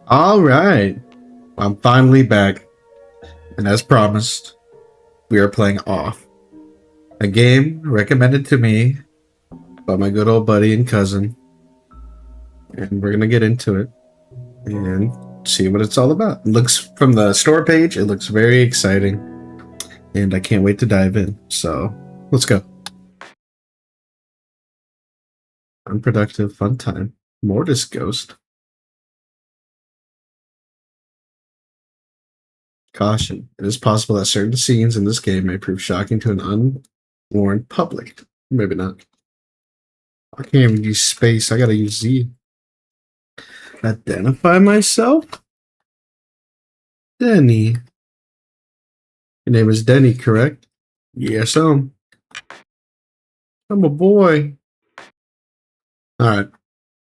All right, I'm finally back, and as promised, we are playing Off, a game recommended to me by my good old buddy and cousin, and we're gonna get into it and see what it's all about. It looks from the store page, it looks very exciting, and I can't wait to dive in. So let's go. Unproductive fun time. Mortis Ghost. Caution. It is possible that certain scenes in this game may prove shocking to an unwarned public. Maybe not. I can't even use space. I gotta use Z. Identify myself? Denny. Your name is Denny, correct? Yes, I'm a boy. Alright.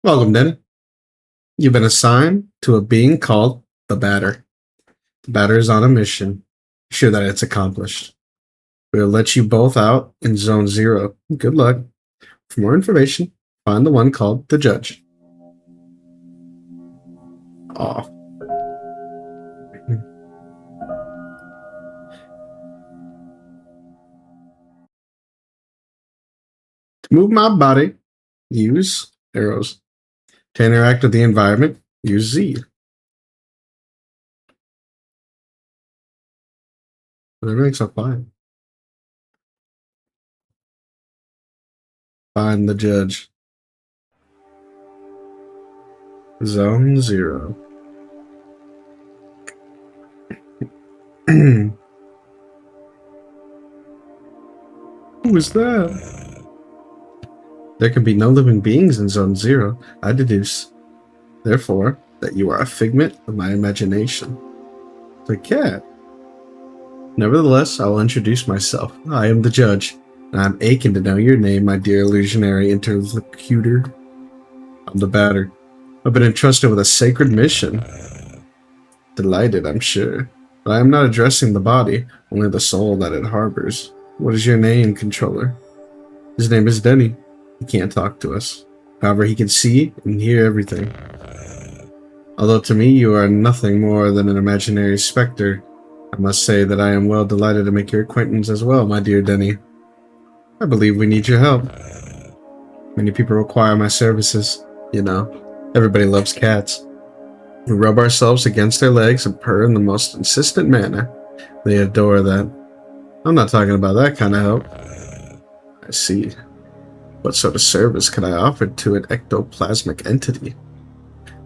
Welcome, Denny. You've been assigned to a being called the Batter. The Batter is on a mission. Sure that it's accomplished. We'll let you both out in Zone 0. Good luck. For more information, find the one called the Judge. Off. To move my body, use arrows. To interact with the environment, use Z. Everything's so fine. Find the Judge. Zone 0. Who is that? There can be no living beings in Zone 0. I deduce, therefore, that you are a figment of my imagination. The cat. Nevertheless, I will introduce myself. I am the Judge, and I'm aching to know your name, my dear illusionary interlocutor. I'm the Batter. I've been entrusted with a sacred mission. Delighted, I'm sure. But I am not addressing the body, only the soul that it harbors. What is your name, controller? His name is Denny. He can't talk to us. However, he can see and hear everything. Although to me you are nothing more than an imaginary specter, I must say that I am well delighted to make your acquaintance as well, my dear Denny. I believe we need your help. Many people require my services. You know, everybody loves cats. We rub ourselves against their legs and purr in the most insistent manner. They adore that. I'm not talking about that kind of help. I see. What sort of service could I offer to an ectoplasmic entity?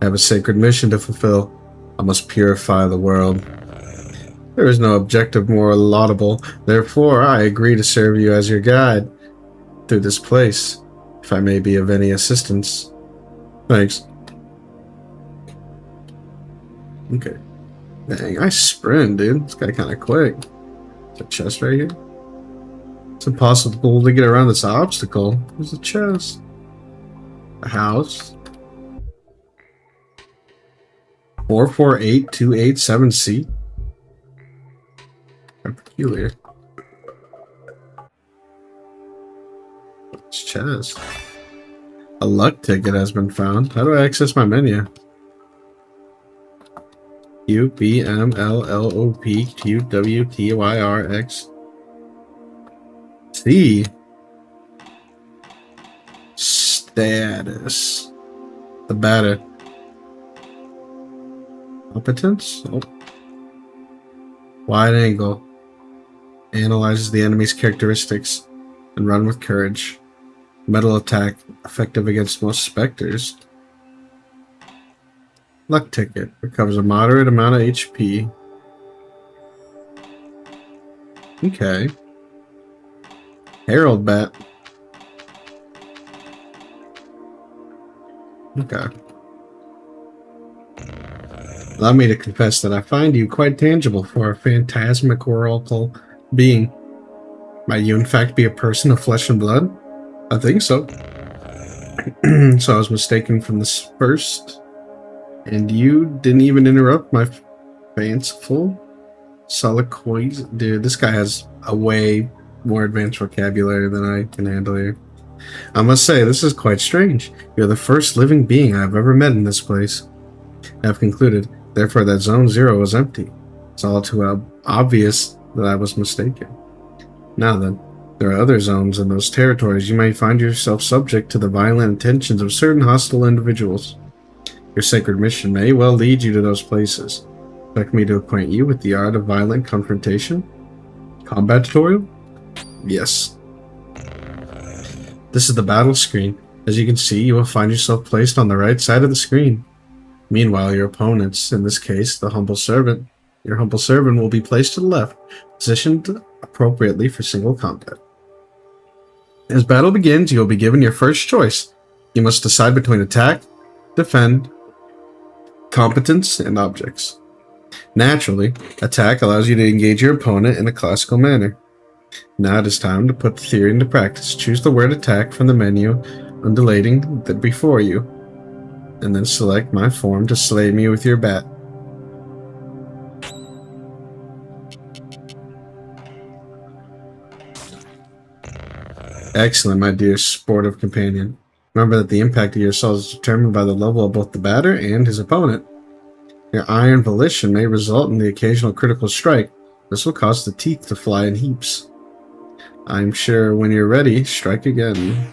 I have a sacred mission to fulfill. I must purify the world. There is no objective more laudable, therefore I agree to serve you as your guide through this place, if I may be of any assistance. Thanks. Okay. Dang, I sprint, dude. This guy kind of quick. There's a chest right here. It's impossible to get around this obstacle. There's a chest. A house. 448287C. Peculiar. It's chest. A luck ticket has been found. How do I access my menu? Q B M L L O P Q W T Y R X C. Status. The Batter. Competence? Oh. Wide angle. Analyzes the enemy's characteristics and run with courage. Metal attack. Effective against most specters. Luck ticket. Recovers a moderate amount of HP. Okay. Herald bat. Okay. Allow me to confess that I find you quite tangible for a phantasmagorical being. Might you in fact be a person of flesh and blood? I think so. So I was mistaken from this first. And you didn't even interrupt my fanciful soliloquies. Dude, this guy has a way more advanced vocabulary than I can handle here. I must say, this is quite strange. You're the first living being I've ever met in this place. I have concluded, therefore, that Zone 0 was empty. It's all too obvious that I was mistaken. Now then, there are other zones in those territories. You may find yourself subject to the violent intentions of certain hostile individuals. Your sacred mission may well lead you to those places. Expect me to acquaint you with the art of violent confrontation? Combat tutorial? Yes. This is the battle screen. As you can see, you will find yourself placed on the right side of the screen. Meanwhile, your opponents, in this case, your humble servant, will be placed to the left, positioned appropriately for single combat. As battle begins, you will be given your first choice. You must decide between attack, defend, competence, and objects. Naturally, attack allows you to engage your opponent in a classical manner. Now it is time to put the theory into practice. Choose the word attack from the menu undulating before you, and then select my form to slay me with your bat. Excellent, my dear sportive companion. Remember that the impact of your assault is determined by the level of both the batter and his opponent. Your iron volition may result in the occasional critical strike. This will cause the teeth to fly in heaps. I'm sure when you're ready, strike again.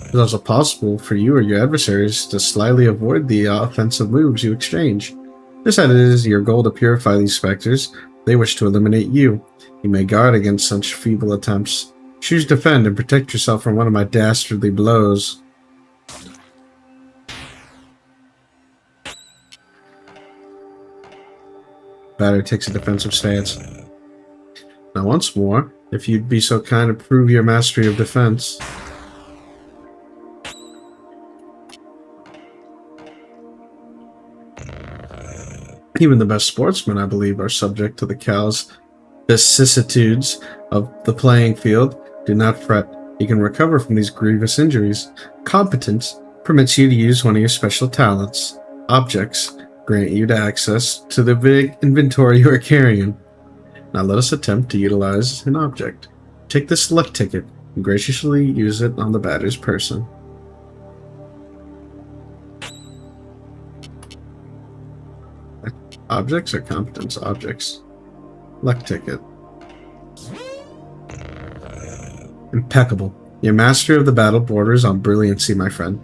It's also possible for you or your adversaries to slyly avoid the offensive moves you exchange. Decide it is your goal to purify these specters. They wish to eliminate you. You may guard against such feeble attempts. Choose defend and protect yourself from one of my dastardly blows. Batter takes a defensive stance. Now once more, if you'd be so kind to prove your mastery of defense. Even the best sportsmen, I believe, are subject to the vicissitudes of the playing field. Do not fret. You can recover from these grievous injuries. Competence permits you to use one of your special talents. Objects grant you to access to the big inventory you are carrying. Now let us attempt to utilize an object. Take this luck ticket and graciously use it on the batter's person. Objects or competence objects? Luck ticket. Impeccable. Your mastery of the battle borders on brilliancy, my friend.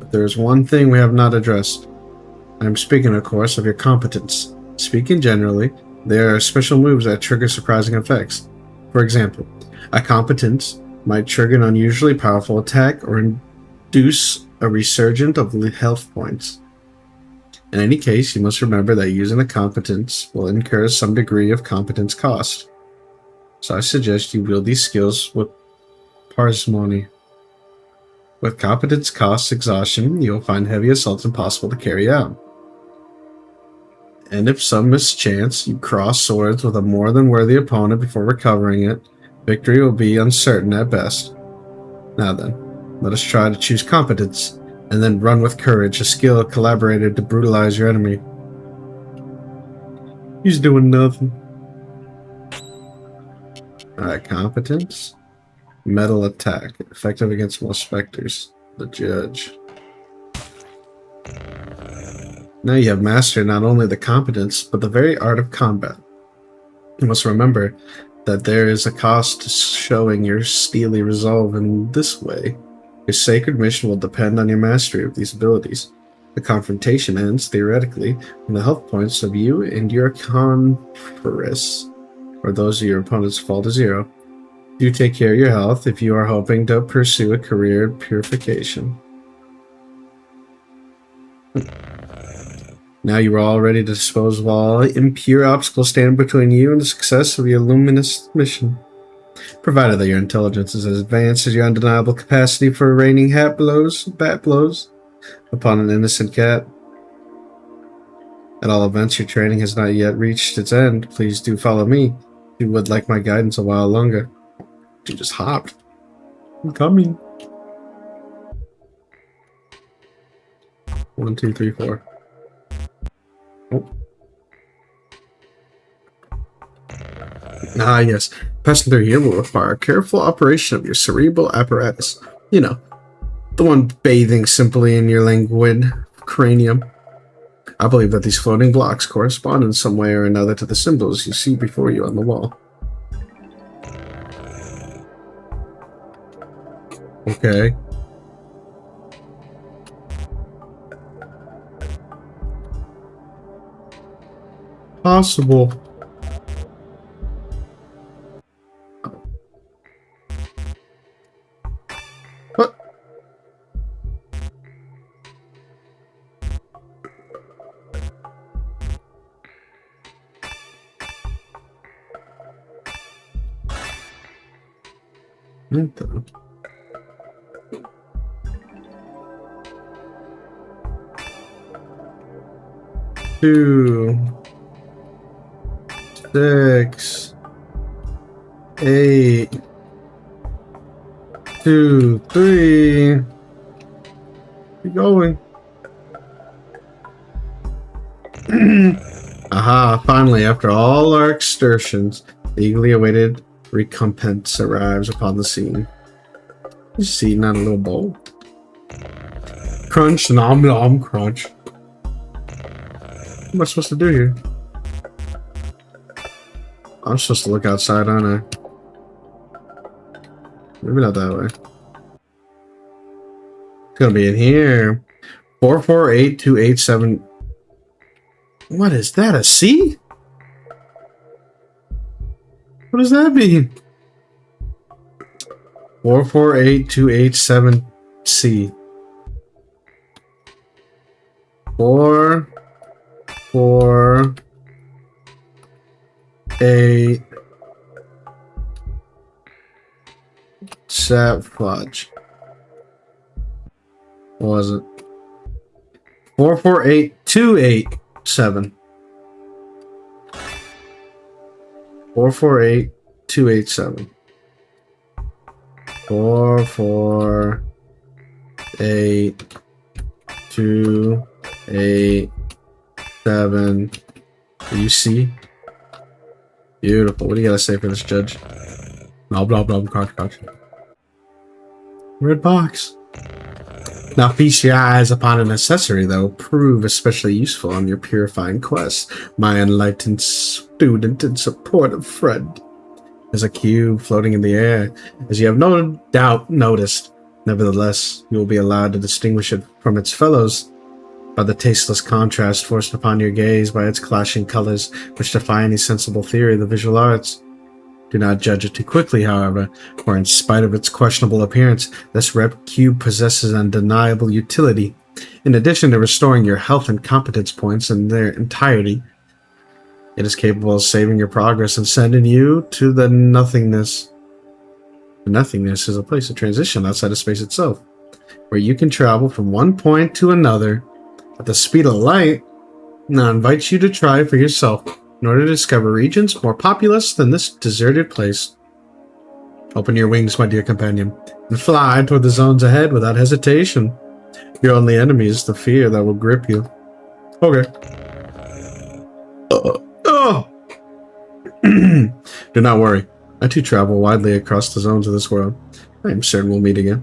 But there is one thing we have not addressed. I am speaking, of course, of your competence. Speaking generally, there are special moves that trigger surprising effects. For example, a competence might trigger an unusually powerful attack or induce a resurgence of health points. In any case, you must remember that using a competence will incur some degree of competence cost. So I suggest you wield these skills with parsimony. With competence cost exhaustion, you will find heavy assaults impossible to carry out. And if some mischance you cross swords with a more than worthy opponent before recovering it, victory will be uncertain at best. Now then, let us try to choose competence, and then run with courage, a skill collaborated to brutalize your enemy. He's doing nothing. Alright, competence. Metal attack. Effective against most specters. The judge. Now you have mastered not only the competence, but the very art of combat. You must remember that there is a cost to showing your steely resolve in this way. Your sacred mission will depend on your mastery of these abilities. The confrontation ends, theoretically, when the health points of you and your conferus, or those of your opponents, fall to 0. Do take care of your health if you are hoping to pursue a career in purification. Now you are all ready to dispose of all impure obstacles standing between you and the success of your luminous mission. Provided that your intelligence is as advanced as your undeniable capacity for raining bat blows upon an innocent cat. At all events, your training has not yet reached its end. Please do follow me. You would like my guidance a while longer. You just hopped. I'm coming. 1, 2, 3, 4. Oh. Ah, yes. Passing through here will require careful operation of your cerebral apparatus. You know, The one bathing simply in your languid cranium. I believe that these floating blocks correspond in some way or another to the symbols you see before you on the wall. Okay. Possible. What? What the? 2, 6, 8, 2, 3. Keep going. Aha, finally, after all our exertions, the eagerly awaited recompense arrives upon the scene. Just eating out a little bowl. Crunch, nom nom, crunch. What am I supposed to do here? I'm supposed to look outside, aren't I? Maybe not that way. It's gonna be in here. 448287. What is that? A C? What does that mean? 448287C. 4, 4, 8, set fudge. What was it? 448287. 448287. 448287. You see? Beautiful. What do you gotta say for this, Judge? Blah blah blah. Crotch. Red box. Now feast your eyes upon an accessory that will prove especially useful on your purifying quest, my enlightened student and supportive friend. There's a cube floating in the air, as you have no doubt noticed. Nevertheless, you will be allowed to distinguish it from its fellows by the tasteless contrast forced upon your gaze by its clashing colors, which defy any sensible theory of the visual arts. Do not judge it too quickly, however, for in spite of its questionable appearance, this red cube possesses undeniable utility. In addition to restoring your health and competence points in their entirety, it is capable of saving your progress and sending you to the nothingness. The nothingness is a place of transition outside of space itself, where you can travel from one point to another at the speed of light. Now I invite you to try for yourself in order to discover regions more populous than this deserted place. Open your wings, my dear companion, and fly toward the zones ahead without hesitation. Your only enemy is the fear that will grip you. Okay. Do not worry. I too travel widely across the zones of this world. I am certain we'll meet again.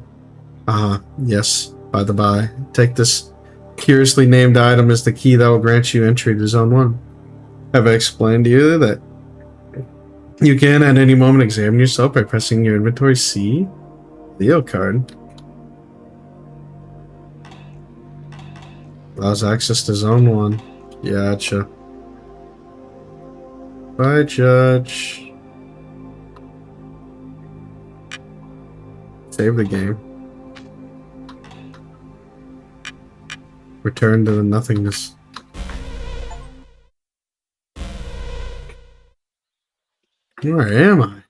Yes. By the by, take this curiously named item as the key that will grant you entry to Zone 1. Have I explained to you that you can at any moment examine yourself by pressing your inventory C? Leo card. Allows access to Zone 1. Gotcha. Bye, Judge. Save the game. Return to the nothingness. Where am I?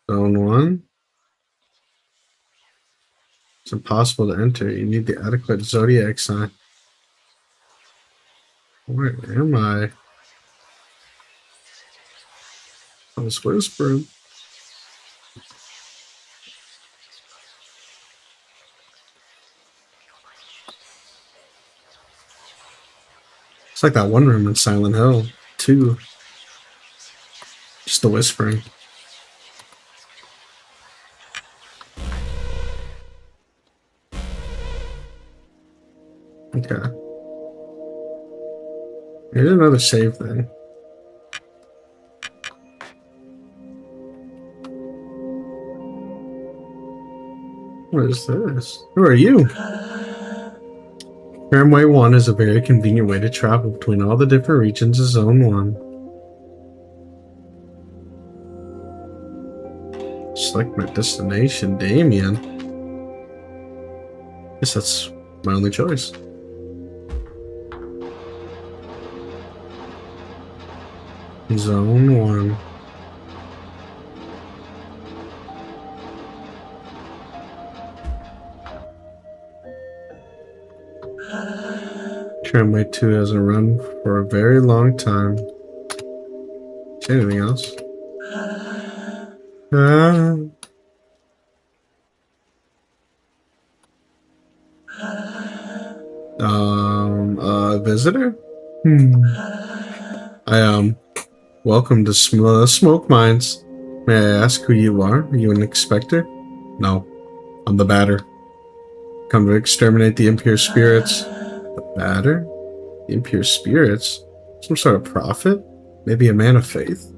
Zone 1. It's impossible to enter. You need the adequate zodiac sign. Where am I? I was whispering. It's like that one room in Silent Hill, too. Just the whispering. Okay. Here's another save thing. What is this? Who are you? Tramway 1 is a very convenient way to travel between all the different regions of Zone 1. Select my destination, Damien. Guess that's my only choice. Zone 1. Tramway 2 hasn't run for a very long time. Is there anything else? Visitor? Welcome to Smoke Mines. May I ask who you are? Are you an inspector? No, I'm the Batter. Come to exterminate the impure spirits. The Batter? The impure spirits? Some sort of prophet? Maybe a man of faith?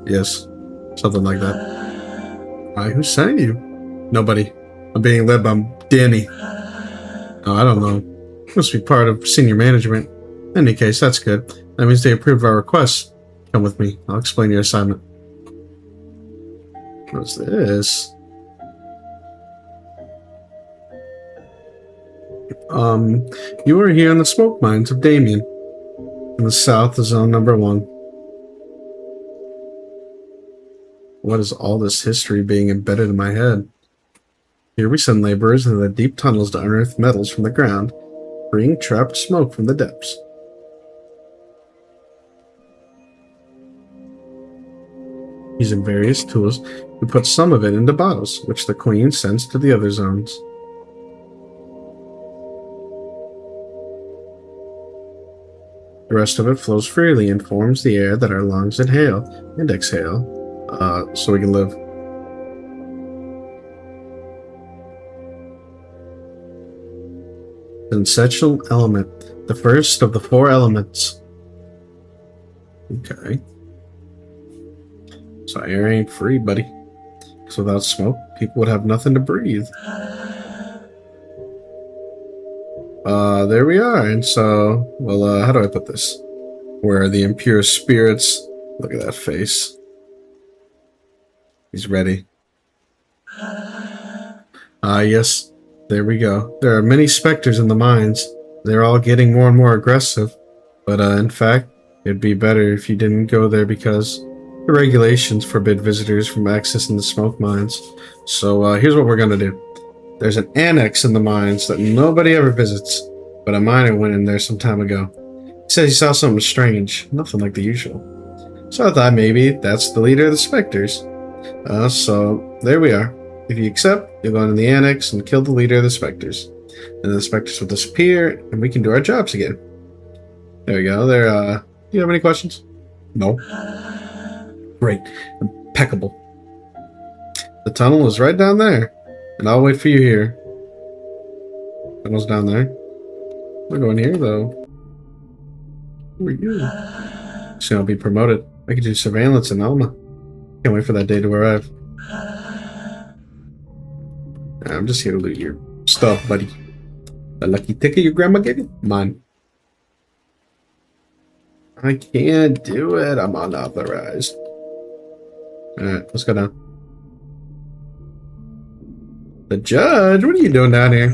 Yes, something like that. Why, who sent you? Nobody. I'm being led by Danny. Oh, I don't know. Must be part of senior management. In any case, that's good. That means they approved our request. Come with me. I'll explain your assignment. What's this? You are here in the smoke mines of Damien. In the south of Zone Number 1. What is all this history being embedded in my head? Here we send laborers into the deep tunnels to unearth metals from the ground, freeing trapped smoke from the depths. Using various tools, we put some of it into bottles, which the Queen sends to the other zones. The rest of it flows freely and forms the air that our lungs inhale and exhale, so we can live. An essential element, the first of the 4 elements. Okay. So air ain't free, buddy. Because without smoke, people would have nothing to breathe. There we are. And so, well, how do I put this? Where are the impure spirits? Look at that face. He's ready. Yes. There we go. There are many specters in the mines. They're all getting more and more aggressive. But, in fact, it'd be better if you didn't go there because the regulations forbid visitors from accessing the smoke mines. So, here's what we're gonna do. There's an annex in the mines that nobody ever visits, but a miner went in there some time ago. He says he saw something strange, nothing like the usual. So I thought maybe that's the leader of the specters. So there we are. If you accept, you'll go into the annex and kill the leader of the specters. And the specters will disappear, and we can do our jobs again. There we go. There, do you have any questions? No? Great. Impeccable. The tunnel is right down there, and I'll wait for you here. Tunnel's down there. We're going here, though. Who are you? Soon I'll be promoted. I can do surveillance in Alma. Can't wait for that day to arrive. I'm just here to loot your stuff, buddy. The lucky ticket your grandma gave you? Mine. I can't do it. I'm unauthorized. Alright, let's go down. The judge? What are you doing down here?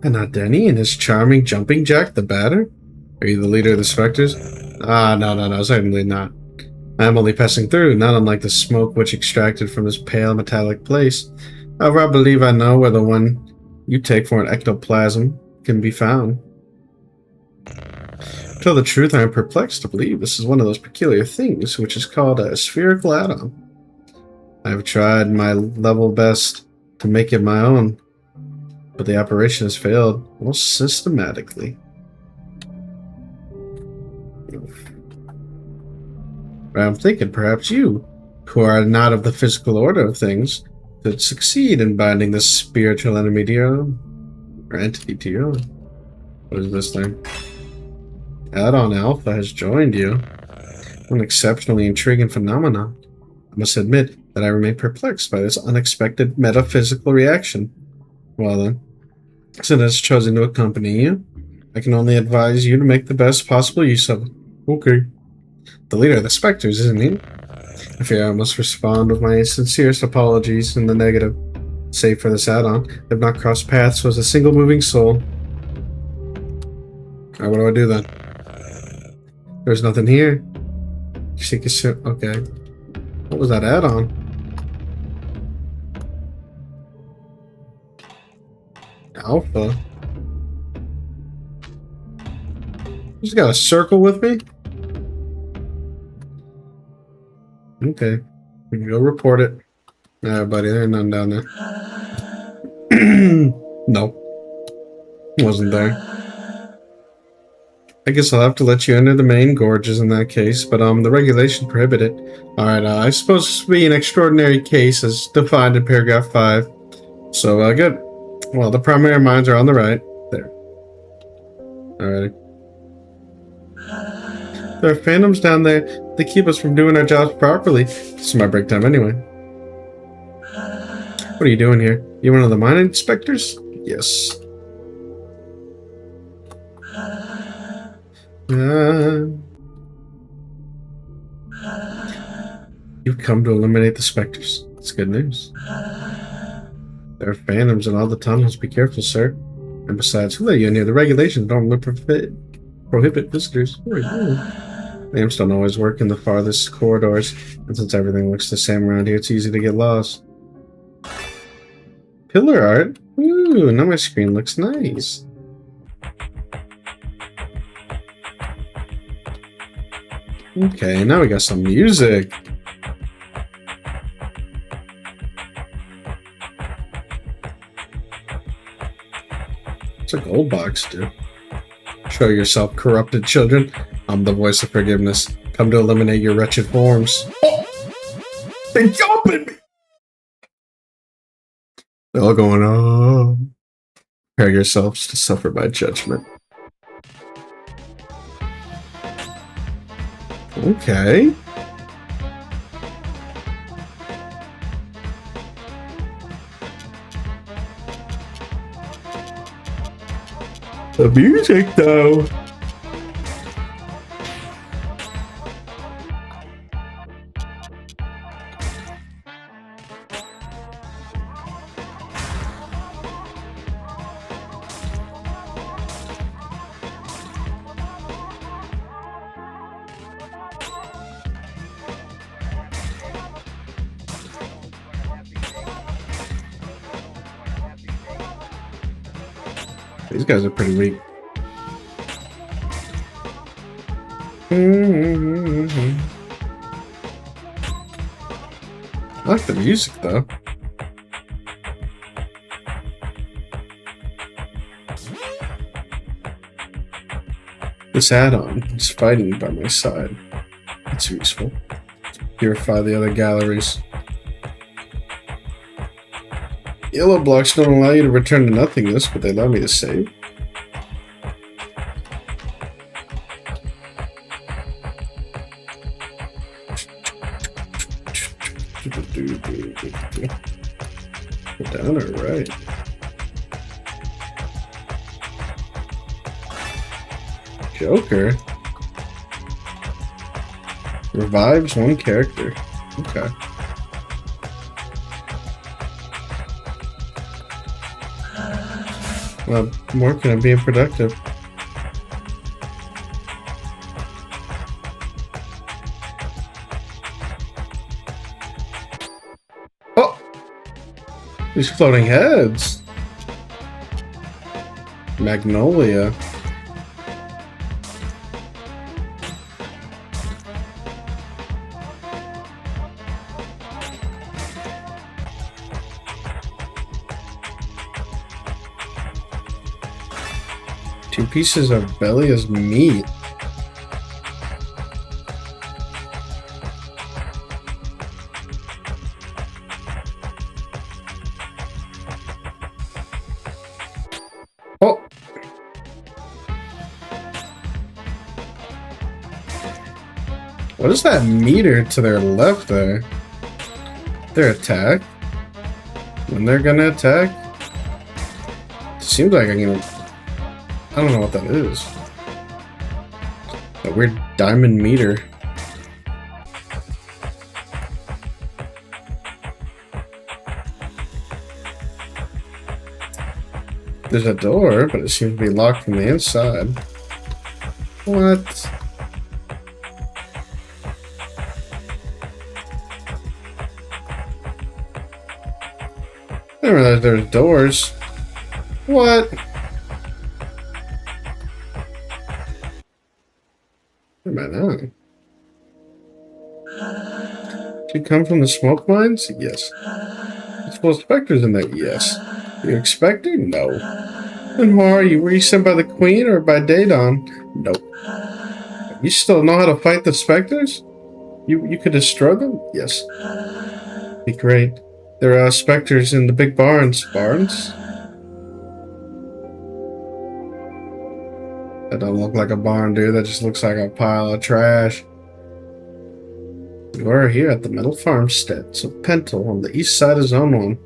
And not Denny and his charming jumping jack, the Batter? Are you the leader of the specters? No, certainly not. I am only passing through, not unlike the smoke which extracted from this pale metallic place. However, I believe I know where the one you take for an ectoplasm can be found. To tell the truth, I am perplexed to believe this is one of those peculiar things which is called a spherical atom. I have tried my level best to make it my own, but the operation has failed most systematically. But I'm thinking perhaps you, who are not of the physical order of things, could succeed in binding this spiritual enemy to your own, or entity to your own. What is this thing? Add-on Alpha has joined you. An exceptionally intriguing phenomenon. I must admit that I remain perplexed by this unexpected metaphysical reaction. Well then, since it has chosen to accompany you, I can only advise you to make the best possible use of it. Okay. The leader of the Spectres, isn't he? I fear I must respond with my sincerest apologies in the negative. Save for this add-on, I have not crossed paths with a single moving soul. Alright, what do I do then? There's nothing here. Okay. What was that add-on? Alpha? You just got a circle with me? Okay. We can go report it. Nah, buddy, there ain't none down there. No. Wasn't there. I guess I'll have to let you enter the main gorges in that case, but the regulations prohibit it. Alright, I suppose this would be an extraordinary case as defined in paragraph 5. So, good. Well, the primary mines are on the right. There. Alrighty. There are phantoms down there. They keep us from doing our jobs properly. This is my break time anyway. What are you doing here? You one of the mine inspectors? Yes. You've come to eliminate the specters. That's good news. There are phantoms in all the tunnels. Be careful, sir. And besides, who let you in here? The regulations don't prohibit visitors. Lamps don't always work in the farthest corridors, and since everything looks the same around here, it's easy to get lost. Pillar art? Ooh, now my screen looks nice. Okay, now we got some music. What's a gold box do? Show yourself, corrupted children. I'm the voice of forgiveness. Come to eliminate your wretched forms. Oh! They're jumping me! They're all going, oh. Prepare yourselves to suffer my judgment. Okay. The music, though. These guys are pretty weak. I like the music, though. This add-on is fighting by my side. It's useful. Purify the other galleries. Yellow blocks don't allow you to return to nothingness, but they allow me to save. Down or right? Joker revives one character. Okay. Well, I'm working on being productive. Oh! These floating heads. Magnolia. Two pieces of belly as meat. Oh! What is that meter to their left there? Their attack? When they're gonna attack? Seems like I don't know what that is. A weird diamond meter. There's a door, but it seems to be locked from the inside. What? I didn't realize there were doors. What? Where am I now? Did you come from the smoke mines? Yes. There's full of specters in there? Yes. You expecting? No. Then who are you? Were you sent by the Queen or by Daedon? Nope. You still know how to fight the specters? You could destroy them? Yes. Be great. There are specters in the big barns. Barns? That don't look like a barn, dude. That just looks like a pile of trash. We're here at the Metal Farmsteads of Pentel on the east side of Zone 1.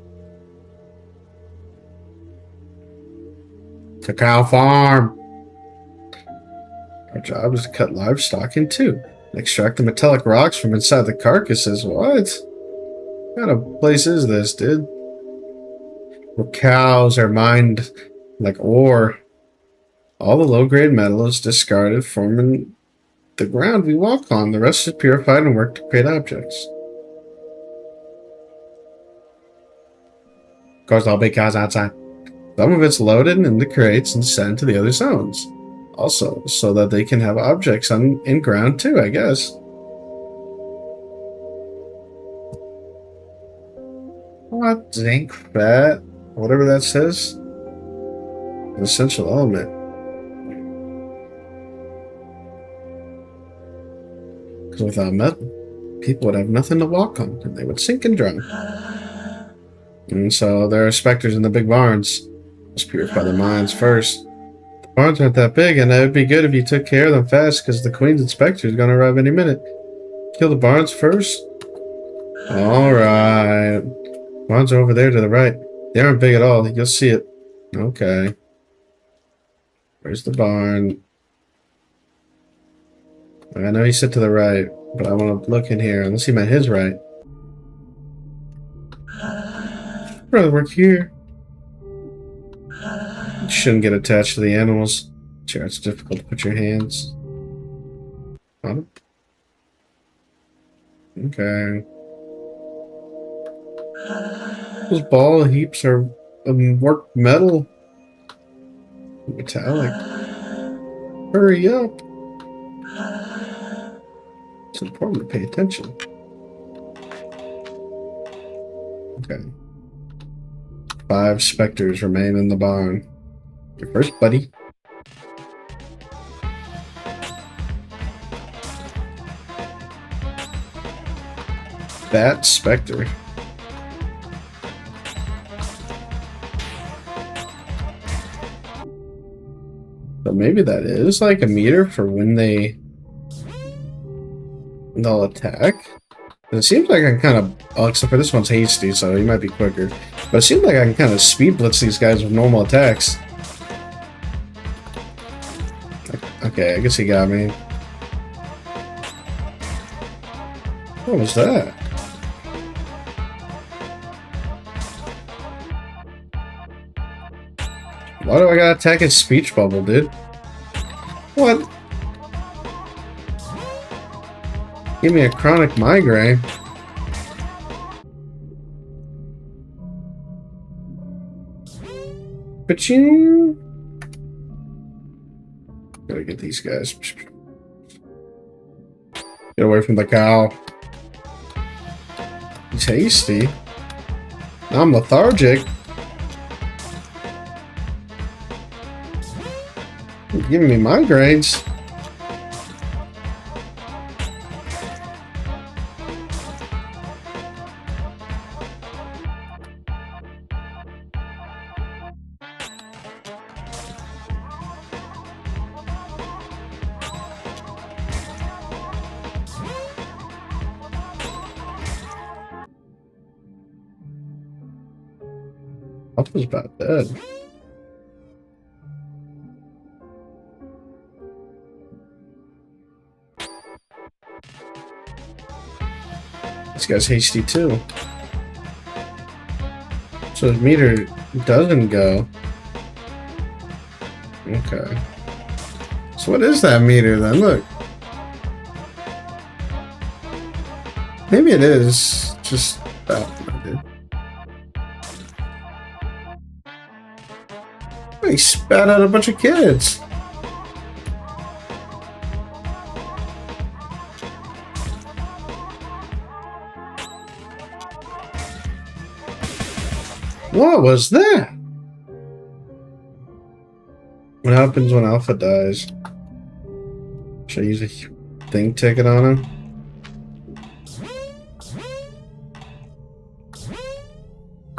Cacao Farm. Our job is to cut livestock in two and extract the metallic rocks from inside the carcasses. What? What kind of place is this, dude? Where cows are mined like ore. All the low-grade metal is discarded, forming the ground we walk on. The rest is purified and worked to create objects. Of course, there'll be cows outside. Some of it's loaded into crates and sent to the other zones. Also, so that they can have objects in ground too, I guess. What? Zinc, fat, whatever that says. An essential element. Because without metal, people would have nothing to walk on, and they would sink and drown. And so there are specters in the big barns. Let's purify the mines first. The barns aren't that big, and it would be good if you took care of them fast, because the Queen's inspector is going to arrive any minute. Kill the barns first? Alright. Barns are over there to the right. They aren't big at all. You'll see it. Okay. Where's the barn? I know he said to the right, but I want to look in here. Unless he meant his right. I'd rather work here. You shouldn't get attached to the animals. Sure, it's difficult to put your hands on them. Okay. Those ball heaps are worked metal. Metallic. Hurry up. It's important to pay attention. Okay. 5 specters remain in the barn. Your first, buddy. That specter. So maybe that is like a meter for when they'll attack. And it seems like I can kind of, oh, except for this one's hasty, so he might be quicker. But it seems like I can kind of speed blitz these guys with normal attacks. Okay, I guess he got me. What was that? Why do I gotta attack his speech bubble, dude? What? Give me a chronic migraine. But you gotta get these guys. Get away from the cow. He's hasty. I'm lethargic. You're giving me migraines. Alpha's about dead. This guy's hasty too. So his meter doesn't go. Okay. So what is that meter then? Look. Maybe it is just that. He spat out a bunch of kids. What was that? What happens when Alpha dies? Should I use a thing ticket on him?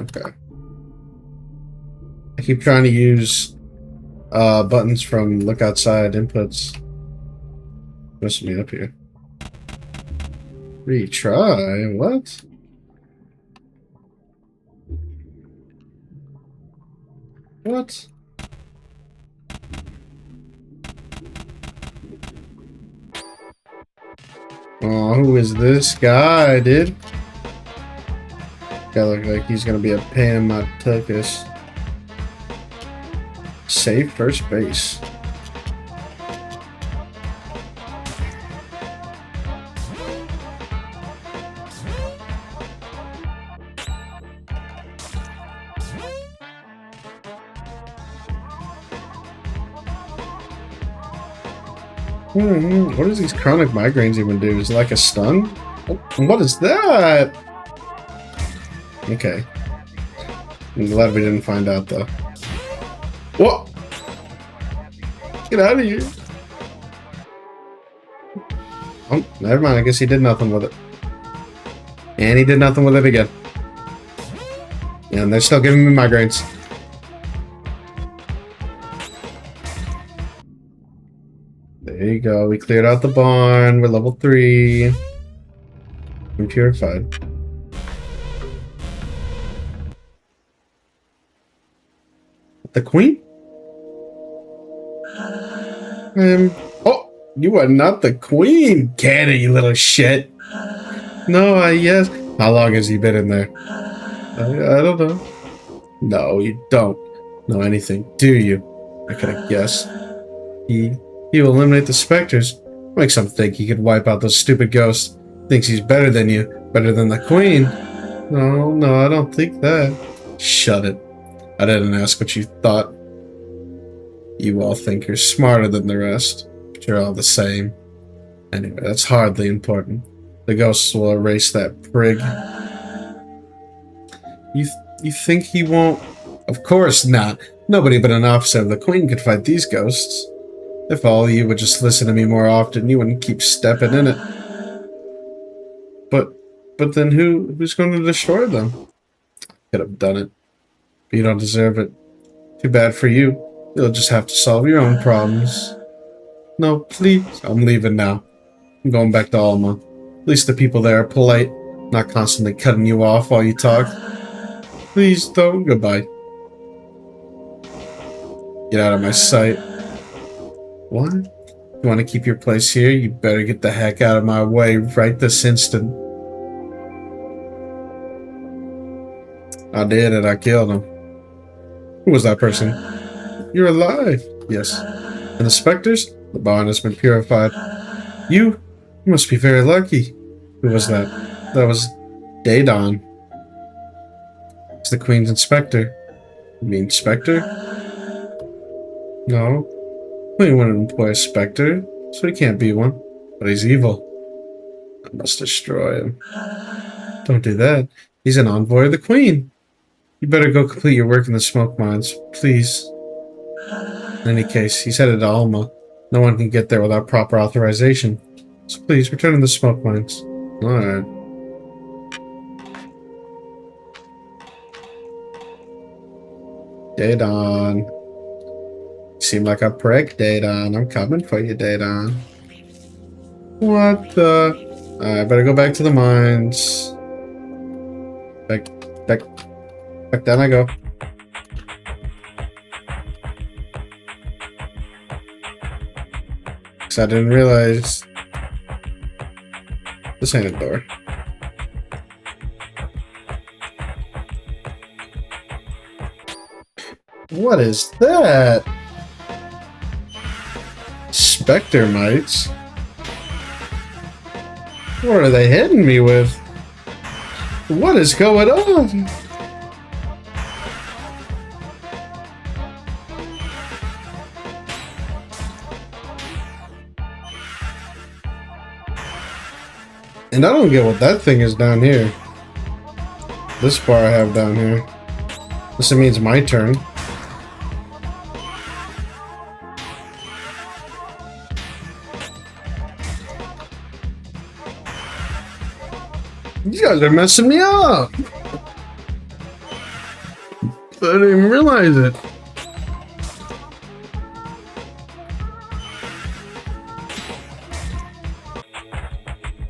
Okay. I keep trying to use buttons from look outside inputs. Must me up here. Retry? What? What? Oh, who is this guy, dude? Guy look like he's gonna be a pain in my tuchus. Save first base. What does these chronic migraines even do? Is it like a stun? What is that? Okay. I'm glad we didn't find out though. What? Get out of here. Oh, never mind. I guess he did nothing with it. And he did nothing with it again. And they're still giving me migraines. There you go. We cleared out the barn. We're level 3. I'm purified. The queen? Oh, you are not the queen. Get it, you little shit. No, yes. How long has he been in there? I don't know. No, you don't know anything, do you? I could have guessed. He will eliminate the specters. Makes him think he could wipe out those stupid ghosts. Thinks he's better than you, better than the queen. No, I don't think that. Shut it. I didn't ask what you thought. You all think you're smarter than the rest, but you're all the same. Anyway, that's hardly important. The ghosts will erase that prig. You think he won't? Of course not. Nobody but an officer of the Queen could fight these ghosts. If all of you would just listen to me more often, you wouldn't keep stepping in it. But then who's going to destroy them? Could have done it. But you don't deserve it. Too bad for you. You'll just have to solve your own problems. No, please. I'm leaving now. I'm going back to Alma. At least the people there are polite, not constantly cutting you off while you talk. Please don't. Goodbye. Get out of my sight. What? You want to keep your place here? You better get the heck out of my way right this instant. I did it. I killed him. Who was that person? You're alive. Yes. And the specters? The barn has been purified. You must be very lucky. Who was that? That was Daedon. He's the Queen's inspector. You mean Spectre? No. Queen wouldn't employ a Spectre, so he can't be one. But he's evil. I must destroy him. Don't do that. He's an envoy of the Queen. You better go complete your work in the smoke mines, please. In any case, he's headed to Alma. No one can get there without proper authorization. So please, return to the smoke mines. Alright. Daedon. You seem like a prick, Daedon. I'm coming for you, Daedon. What the? I better go back to the mines. Back down I go. I didn't realize. This ain't a door. What is that? Spectre mites? What are they hitting me with? What is going on? And I don't get what that thing is down here. This bar I have down here. This means my turn. You guys are messing me up. I didn't even realize it.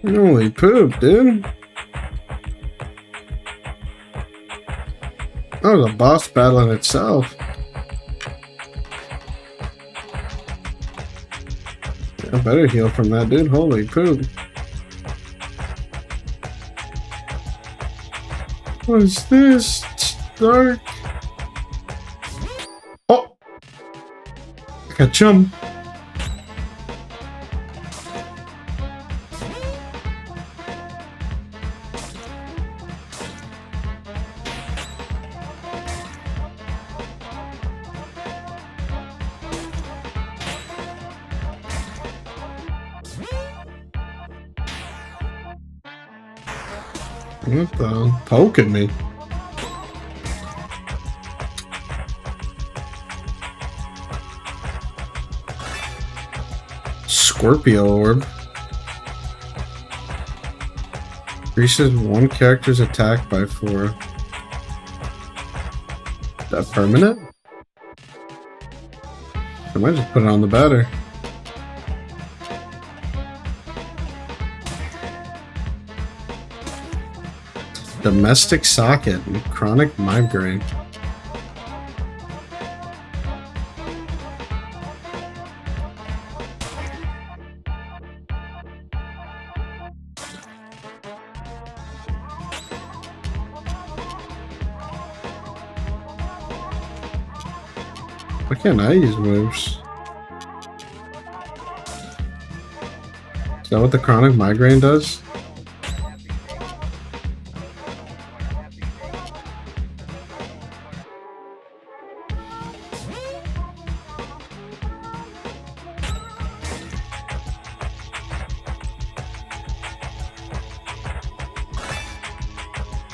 Holy poop, dude. That was a boss battle in itself. I better heal from that, dude. Holy poop. What is this? It's dark. Oh! I got chum. What the? Poking me. Scorpio orb. Increases one character's attack by 4. Is that permanent? I might just put it on the batter. Domestic socket and chronic migraine. Why can't I use moves? Is that what the chronic migraine does?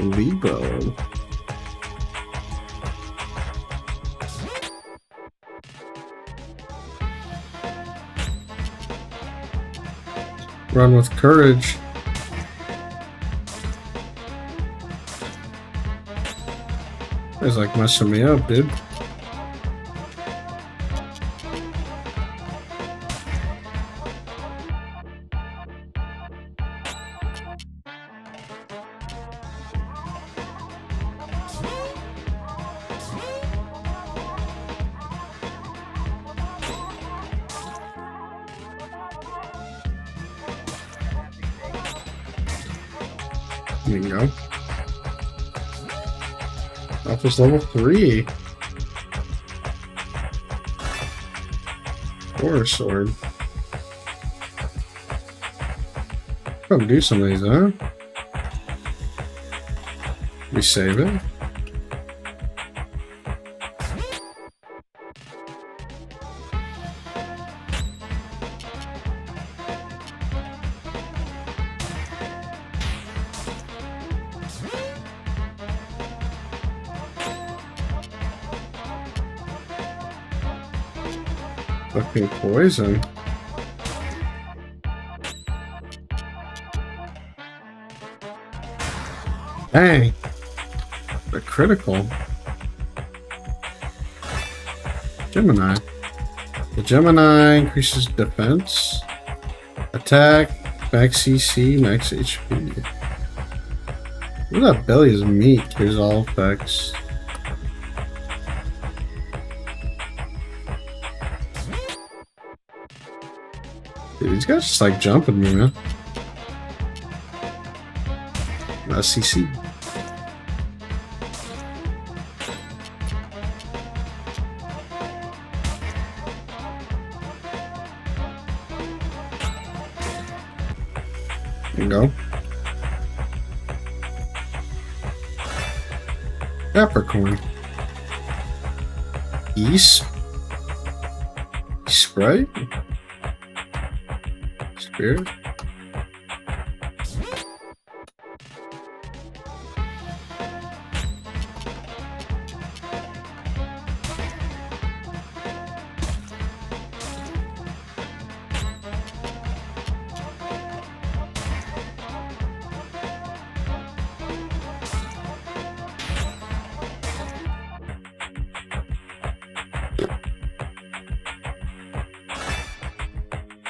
Libro. Run with courage. It's like messing me up, dude. There you go. Office level 3. War sword. Probably do some of these, huh? We save it. Fucking poison. Dang. They're critical. Gemini. The Gemini increases defense, attack, max CC, max HP. Look at that belly is meat. Here's all effects. Dude, these guys just like jumping me, man. CC. There you go. Capricorn. East. Sprite. Spirit.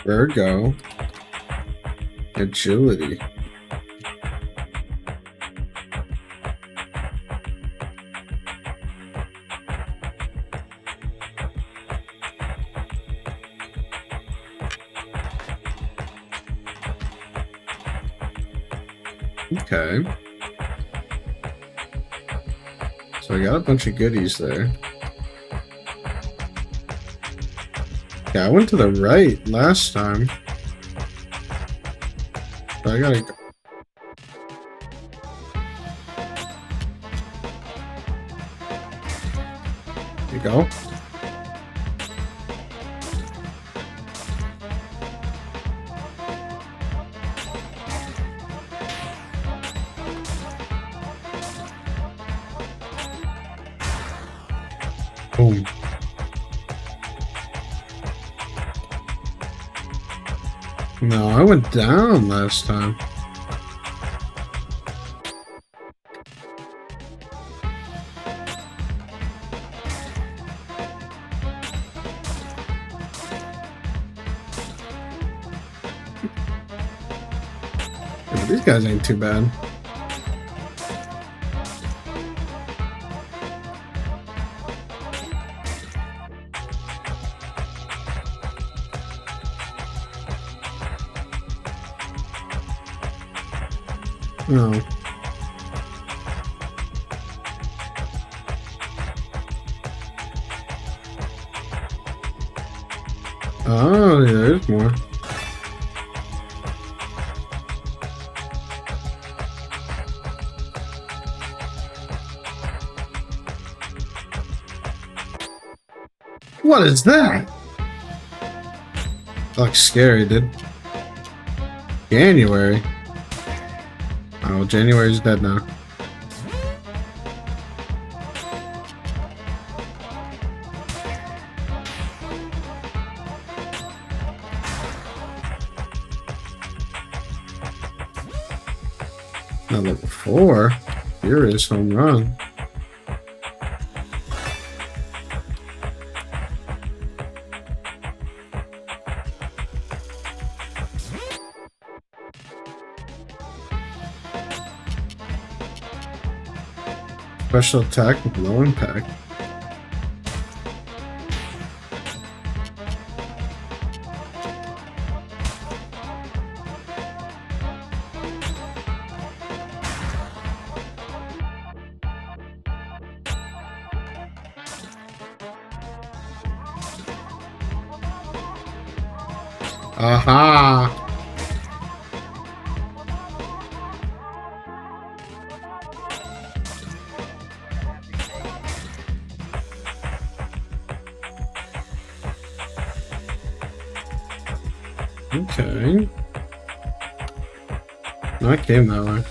Virgo. Agility. Okay. So I got a bunch of goodies there. Yeah, I went to the right last time. So I gotta go. There you go. Boom. No, I went down last time. Yeah, these guys ain't too bad. No. Oh, yeah, there's more. What is that? That looks scary, dude. January. Oh, January's dead now. Now level 4. Furious home run. Special attack with low impact. Aha! Okay. No, I came that way.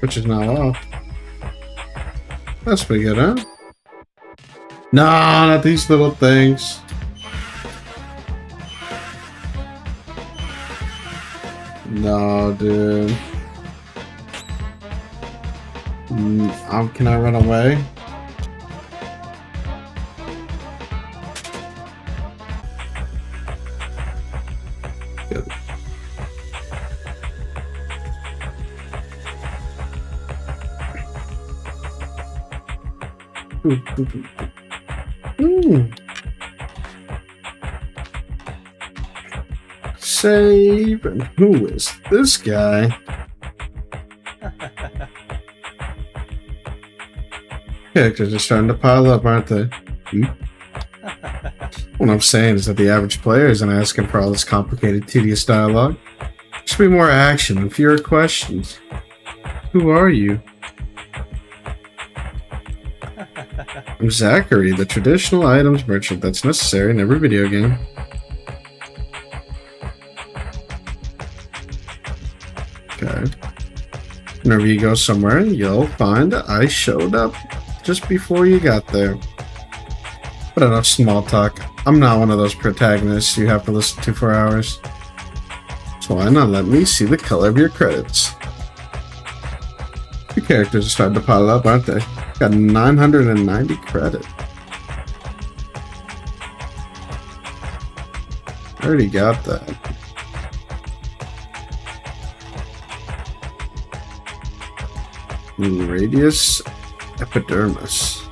Which is not off. That's pretty good, huh? No, not these little things. No, dude. Can I run away? Good. Save, and who is this guy? Characters are starting to pile up, aren't they? What I'm saying is that the average player isn't asking for all this complicated, tedious dialogue. There should be more action and fewer questions. Who are you? I'm Zachary, the traditional items merchant that's necessary in every video game. Okay. Whenever you go somewhere, you'll find I showed up just before you got there. But enough small talk. I'm not one of those protagonists you have to listen to for hours. So why not let me see the color of your credits? Your characters are starting to pile up, aren't they? Got 990 credit. I already got that. Radius epidermis.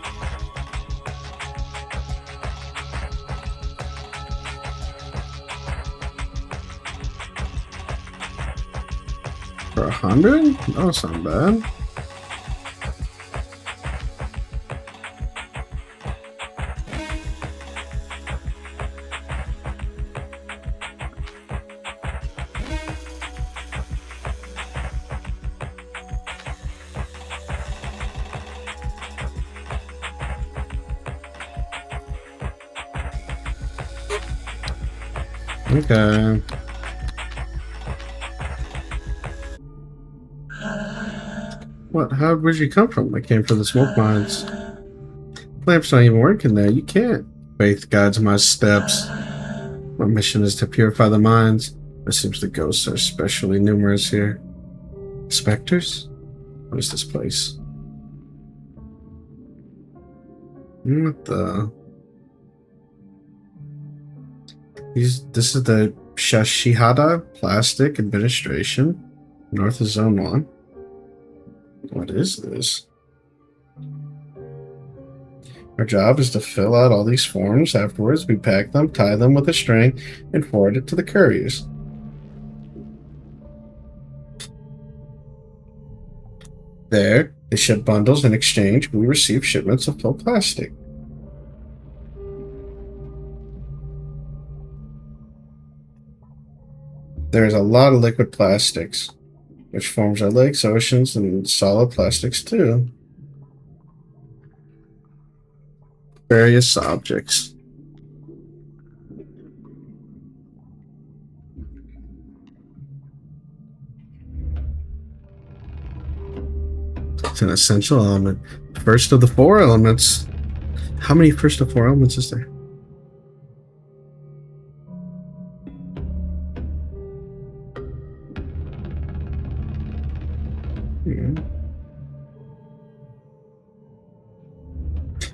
For 100? That's not bad. Okay. What? Where'd you come from? I came from the smoke mines. Lamps not even working there. You can't. Faith guides my steps. My mission is to purify the mines. It seems the ghosts are especially numerous here. Specters? What is this place? What the? This is the Shashihada Plastic Administration. North of Zone 1. What is this? Our job is to fill out all these forms. Afterwards, we pack them, tie them with a string, and forward it to the couriers. There, they ship bundles. In exchange, we receive shipments of full plastic. There's a lot of liquid plastics, which forms our lakes, oceans, and solid plastics too. Various objects. It's an essential element. First of the 4 elements. How many first of 4 elements is there?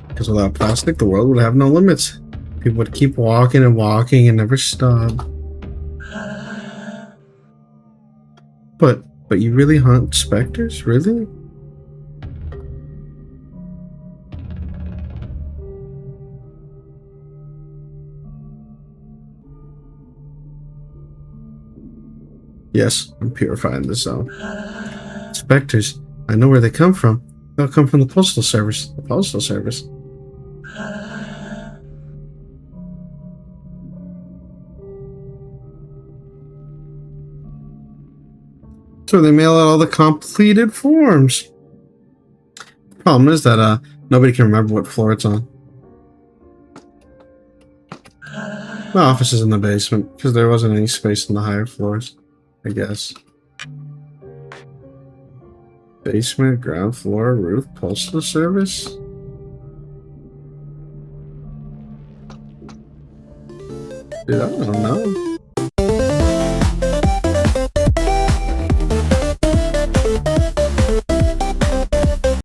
Because without plastic, the world would have no limits. People would keep walking and walking and never stop. But you really hunt specters? Really? Yes, I'm purifying the zone. Specters. I know where they come from. They'll come from the Postal Service. The Postal Service. So they mail out all the completed forms. The problem is that nobody can remember what floor it's on. My office is in the basement because there wasn't any space in the higher floors, I guess. Basement, ground floor, roof, Postal Service. Dude, I don't know.